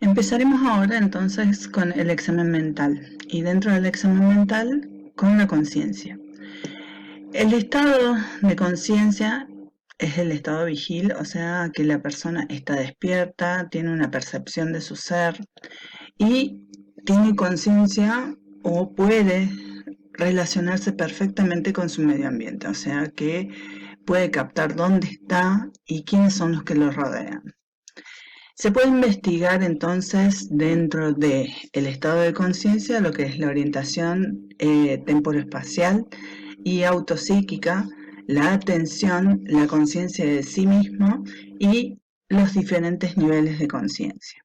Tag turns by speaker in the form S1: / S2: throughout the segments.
S1: Empezaremos ahora entonces con el examen mental y dentro del examen mental con la conciencia. El estado de conciencia es el estado vigil, o sea que la persona está despierta, tiene una percepción de su ser y tiene conciencia o puede relacionarse perfectamente con su medio ambiente, o sea que puede captar dónde está y quiénes son los que lo rodean. Se puede investigar entonces dentro del estado de conciencia lo que es la orientación temporoespacial y autopsíquica, la atención, la conciencia de sí mismo y los diferentes niveles de conciencia.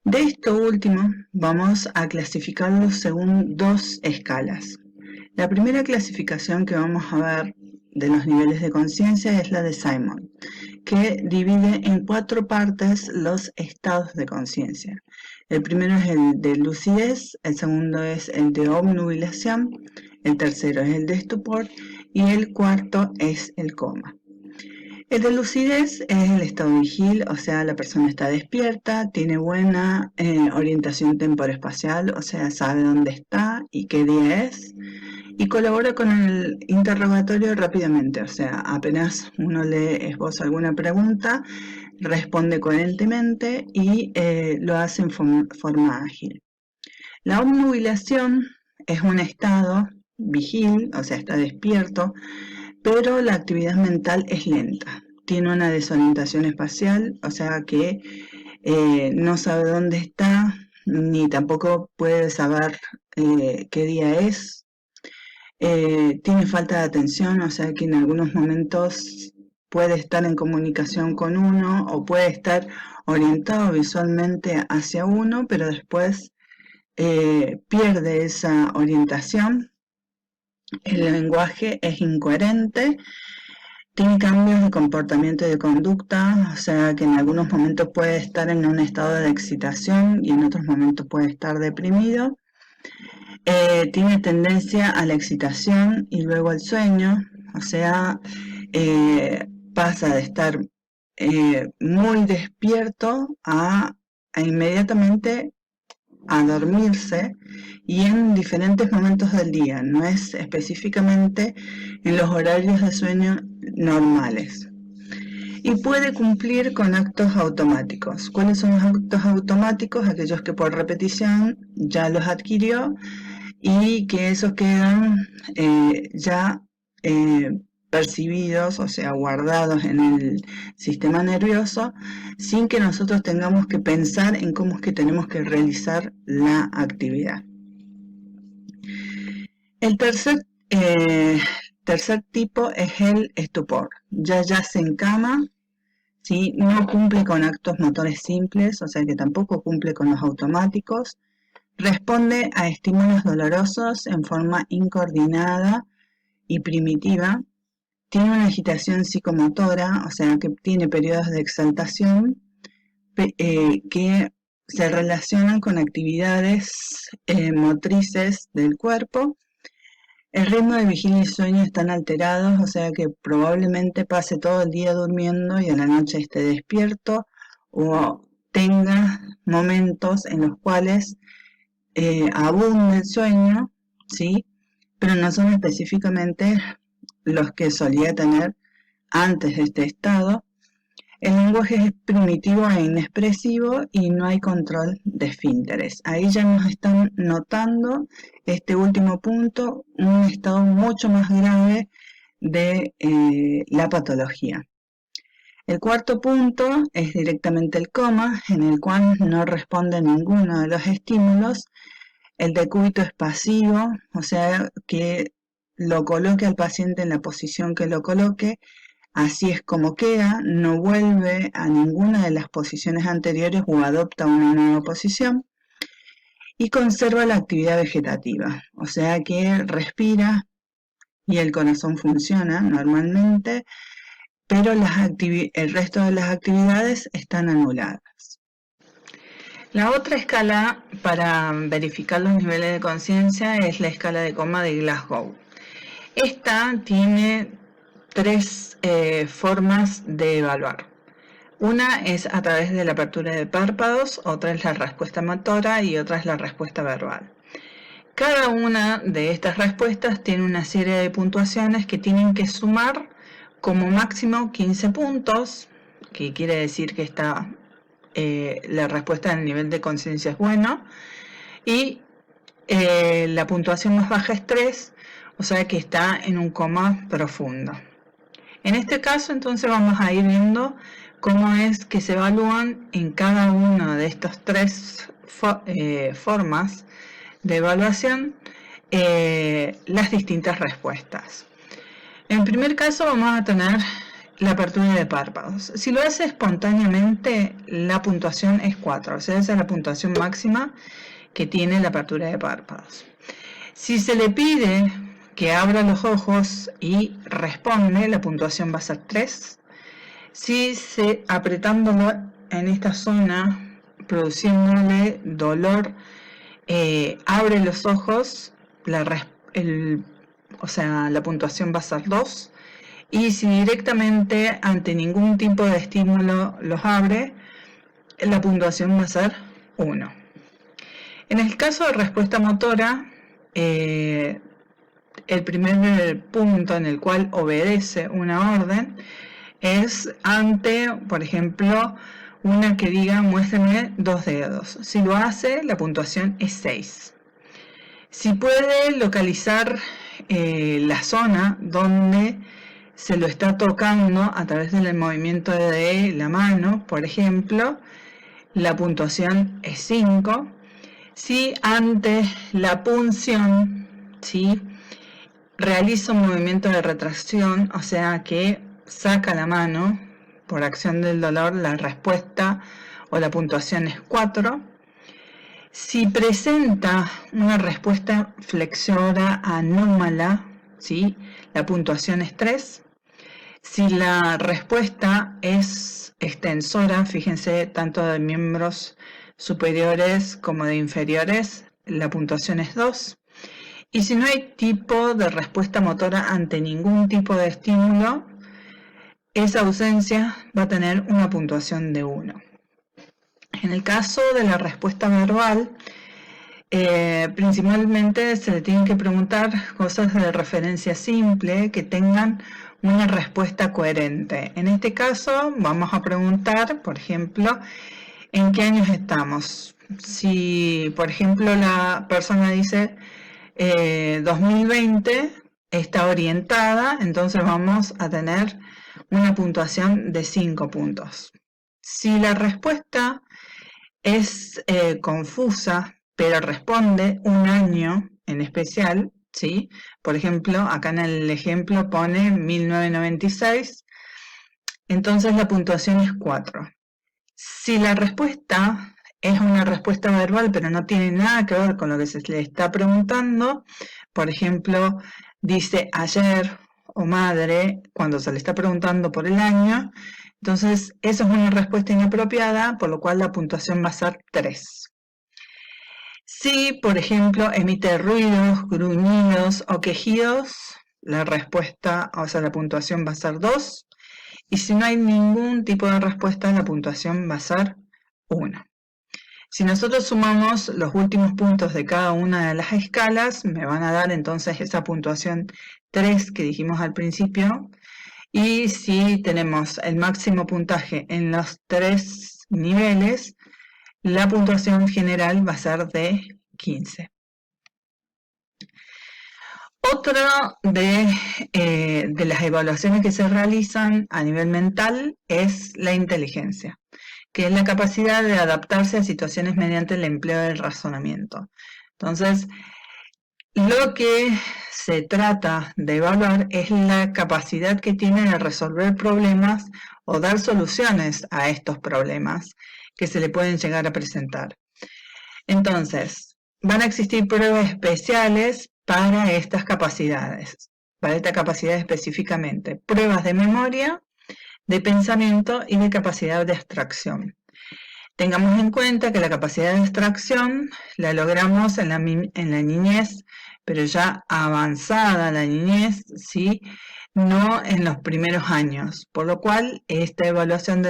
S1: De esto último vamos a clasificarlo según dos escalas. La primera clasificación que vamos a ver de los niveles de conciencia es la de Simon, que divide en 4 partes los estados de conciencia. El primero es el de lucidez, el segundo es el de obnubilación, el tercero es el de estupor y el cuarto es el coma. El de lucidez es el estado vigil, o sea, la persona está despierta, tiene buena orientación temporoespacial, o sea, sabe dónde está y qué día es, y colabora con el interrogatorio rápidamente, o sea, apenas uno le esboza alguna pregunta, responde coherentemente y lo hace en forma ágil. La obnubilación es un estado vigil, o sea, está despierto, pero la actividad mental es lenta. Tiene una desorientación espacial, o sea que no sabe dónde está, ni tampoco puede saber qué día es. Tiene falta de atención, o sea que en algunos momentos puede estar en comunicación con uno o puede estar orientado visualmente hacia uno, pero después pierde esa orientación. El lenguaje es incoherente, tiene cambios de comportamiento y de conducta, o sea que en algunos momentos puede estar en un estado de excitación y en otros momentos puede estar deprimido. Tiene tendencia a la excitación y luego al sueño, o sea, pasa de estar muy despierto a inmediatamente a dormirse y en diferentes momentos del día, no es específicamente en los horarios de sueño normales. Y puede cumplir con actos automáticos. ¿Cuáles son los actos automáticos? Aquellos que por repetición ya los adquirió y que esos quedan ya percibidos, o sea, guardados en el sistema nervioso, sin que nosotros tengamos que pensar en cómo es que tenemos que realizar la actividad. El tercer tipo es el estupor. Ya yace en cama, ¿sí? No cumple con actos motores simples, o sea que tampoco cumple con los automáticos. Responde a estímulos dolorosos en forma incoordinada y primitiva. Tiene una agitación psicomotora, o sea que tiene periodos de exaltación que se relacionan con actividades motrices del cuerpo. El ritmo de vigilia y sueño están alterados, o sea que probablemente pase todo el día durmiendo y a la noche esté despierto o tenga momentos en los cuales abunde el sueño, ¿sí? Pero no son específicamente los que solía tener antes de este estado. El lenguaje es primitivo e inexpresivo y no hay control de esfínteres. Ahí ya nos están notando este último punto, un estado mucho más grave de la patología. El cuarto punto es directamente el coma, en el cual no responde ninguno de los estímulos. El decúbito es pasivo, o sea que lo coloque al paciente en la posición que lo coloque, así es como queda, no vuelve a ninguna de las posiciones anteriores o adopta una nueva posición y conserva la actividad vegetativa, o sea que respira y el corazón funciona normalmente, pero el resto de las actividades están anuladas. La otra escala para verificar los niveles de conciencia es la escala de coma de Glasgow. Esta tiene 3 formas de evaluar. Una es a través de la apertura de párpados, otra es la respuesta motora y otra es la respuesta verbal. Cada una de estas respuestas tiene una serie de puntuaciones que tienen que sumar como máximo 15 puntos, que quiere decir que la respuesta del nivel de conciencia es bueno, y la puntuación más baja es 3, o sea que está en un coma profundo. En este caso, entonces, vamos a ir viendo cómo es que se evalúan en cada una de estas tres formas de evaluación las distintas respuestas. En primer caso vamos a tener la apertura de párpados. Si lo hace espontáneamente, la puntuación es 4, o sea, esa es la puntuación máxima que tiene la apertura de párpados. Si se le pide que abra los ojos y responde, la puntuación va a ser 3. Si apretándolo en esta zona, produciéndole dolor, abre los ojos, la puntuación va a ser 2. Y si directamente ante ningún tipo de estímulo los abre, la puntuación va a ser 1. En el caso de respuesta motora, el primer punto en el cual obedece una orden es ante, por ejemplo, una que diga muéstrame 2 dedos. Si lo hace, la puntuación es 6. Si puede localizar la zona donde se lo está tocando a través del movimiento de la mano, por ejemplo, la puntuación es 5. Si ante la punción, ¿sí?, realiza un movimiento de retracción, o sea que saca la mano por acción del dolor, la respuesta o la puntuación es 4. Si presenta una respuesta flexora anómala, ¿sí?, la puntuación es 3. Si la respuesta es extensora, fíjense, tanto de miembros superiores como de inferiores, la puntuación es 2. Y si no hay tipo de respuesta motora ante ningún tipo de estímulo, esa ausencia va a tener una puntuación de 1. En el caso de la respuesta verbal, principalmente se le tienen que preguntar cosas de referencia simple que tengan una respuesta coherente. En este caso vamos a preguntar, por ejemplo, ¿en qué años estamos? Si, por ejemplo, la persona dice 2020, está orientada, entonces vamos a tener una puntuación de 5 puntos. Si la respuesta es confusa, pero responde un año en especial, ¿sí? Por ejemplo, acá en el ejemplo pone 1996, entonces la puntuación es 4. Si la respuesta es una respuesta verbal, pero no tiene nada que ver con lo que se le está preguntando, por ejemplo, dice ayer o madre cuando se le está preguntando por el año, entonces eso es una respuesta inapropiada, por lo cual la puntuación va a ser 3. Si, por ejemplo, emite ruidos, gruñidos o quejidos, la respuesta, o sea, la puntuación va a ser 2. Y si no hay ningún tipo de respuesta, la puntuación va a ser 1. Si nosotros sumamos los últimos puntos de cada una de las escalas, me van a dar entonces esa puntuación 3 que dijimos al principio. Y si tenemos el máximo puntaje en los 3 niveles, la puntuación general va a ser de 15. Otra de las evaluaciones que se realizan a nivel mental es la inteligencia, que es la capacidad de adaptarse a situaciones mediante el empleo del razonamiento. Entonces, lo que se trata de evaluar es la capacidad que tiene de resolver problemas o dar soluciones a estos problemas que se le pueden llegar a presentar. Entonces, van a existir pruebas especiales para estas capacidades, para esta capacidad específicamente, pruebas de memoria, de pensamiento y de capacidad de abstracción. Tengamos en cuenta que la capacidad de abstracción la logramos en la niñez, pero ya avanzada la niñez, ¿sí?, no en los primeros años, por lo cual esta evaluación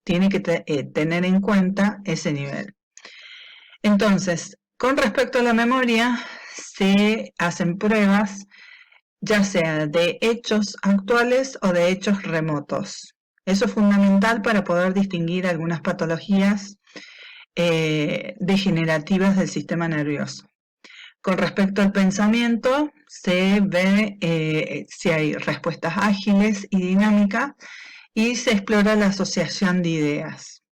S1: tiene que tener en cuenta ese nivel. Entonces, con respecto a la memoria, se hacen pruebas ya sea de hechos actuales o de hechos remotos. Eso es fundamental para poder distinguir algunas patologías degenerativas del sistema nervioso. Con respecto al pensamiento, se ve si hay respuestas ágiles y dinámicas y se explora la asociación de ideas.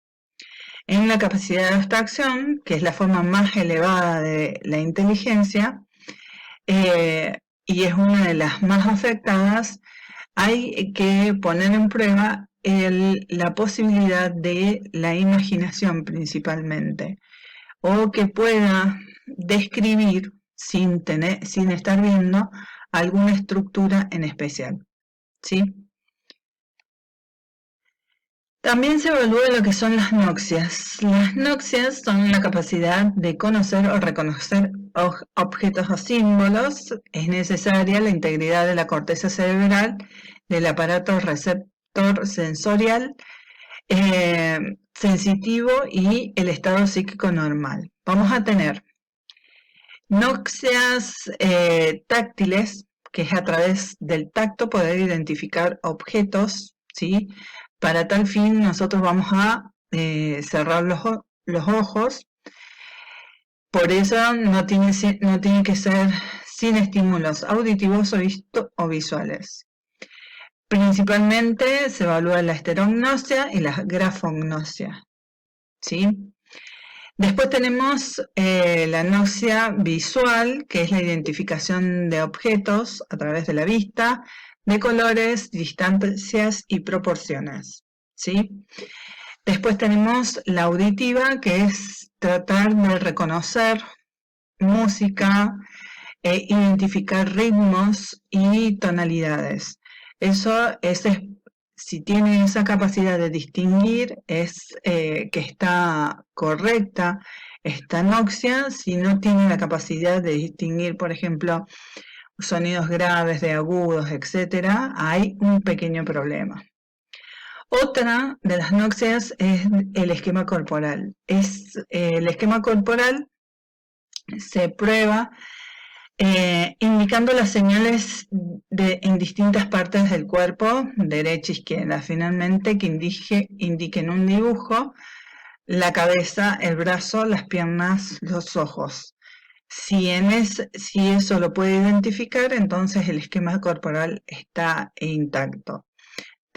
S1: En la capacidad de abstracción, que es la forma más elevada de la inteligencia, y es una de las más afectadas, hay que poner en prueba la posibilidad de la imaginación principalmente, o que pueda describir sin estar viendo alguna estructura en especial, ¿sí? También se evalúa lo que son las noxias. Las noxias son la capacidad de conocer o reconocer objetos o símbolos. Es necesaria la integridad de la corteza cerebral, del aparato receptor sensorial, sensitivo y el estado psíquico normal. Vamos a tener noxias táctiles, que es a través del tacto poder identificar objetos, ¿sí? Para tal fin nosotros vamos a cerrar los ojos, por eso no tiene que ser sin estímulos auditivos o visuales. Principalmente se evalúa la esterognosia y la grafognosia, ¿sí? Después tenemos la noxia visual, que es la identificación de objetos a través de la vista, de colores, distancias y proporciones, ¿sí? Después tenemos la auditiva, que es tratar de reconocer música, identificar ritmos y tonalidades. Si tiene esa capacidad de distinguir, es que está correcta esta noxia. Si no tiene la capacidad de distinguir, por ejemplo, sonidos graves, de agudos, etc., hay un pequeño problema. Otra de las noxias es el esquema corporal. El esquema corporal se prueba indicando las señales en distintas partes del cuerpo, derecha e izquierda, finalmente que indiquen un dibujo, la cabeza, el brazo, las piernas, los ojos. Si eso lo puede identificar, entonces el esquema corporal está intacto.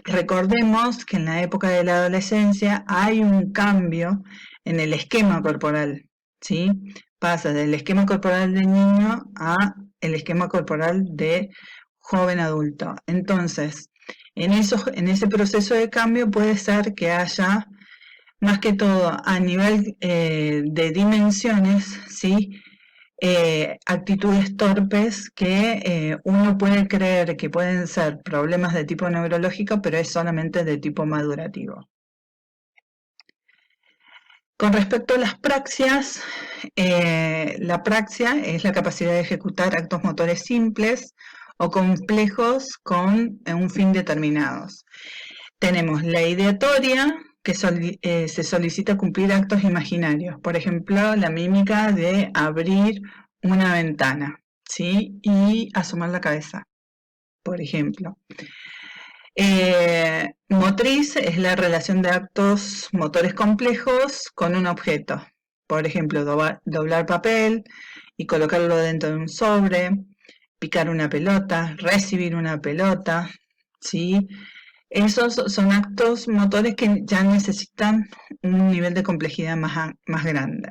S1: Recordemos que en la época de la adolescencia hay un cambio en el esquema corporal, ¿sí? Pasa del esquema corporal de niño a el esquema corporal de joven adulto. Entonces, en ese proceso de cambio puede ser que haya, más que todo a nivel de dimensiones, ¿sí? Actitudes torpes que uno puede creer que pueden ser problemas de tipo neurológico, pero es solamente de tipo madurativo. Con respecto a las praxias, la praxia es la capacidad de ejecutar actos motores simples o complejos con un fin determinado. Tenemos la ideatoria, que se solicita cumplir actos imaginarios, por ejemplo, la mímica de abrir una ventana, ¿sí? Y asomar la cabeza, por ejemplo. Motriz es la relación de actos motores complejos con un objeto, por ejemplo, doblar papel y colocarlo dentro de un sobre, picar una pelota, recibir una pelota, ¿sí? Esos son actos motores que ya necesitan un nivel de complejidad más grande.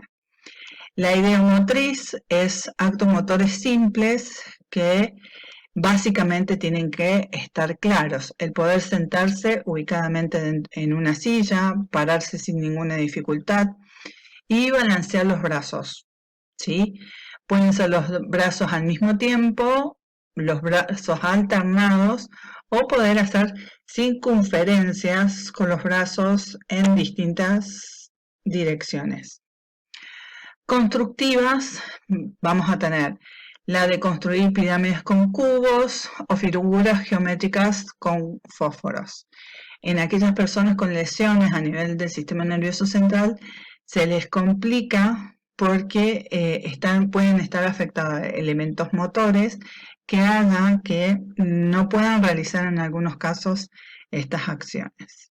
S1: La ideomotriz es actos motores simples que básicamente tienen que estar claros. El poder sentarse ubicadamente en una silla, pararse sin ninguna dificultad y balancear los brazos, ¿sí? Pueden ser los brazos al mismo tiempo, los brazos alternados, o poder hacer circunferencias con los brazos en distintas direcciones. Constructivas, vamos a tener la de construir pirámides con cubos o figuras geométricas con fósforos. En aquellas personas con lesiones a nivel del sistema nervioso central se les complica porque pueden estar afectados elementos motores que hagan que no puedan realizar en algunos casos estas acciones.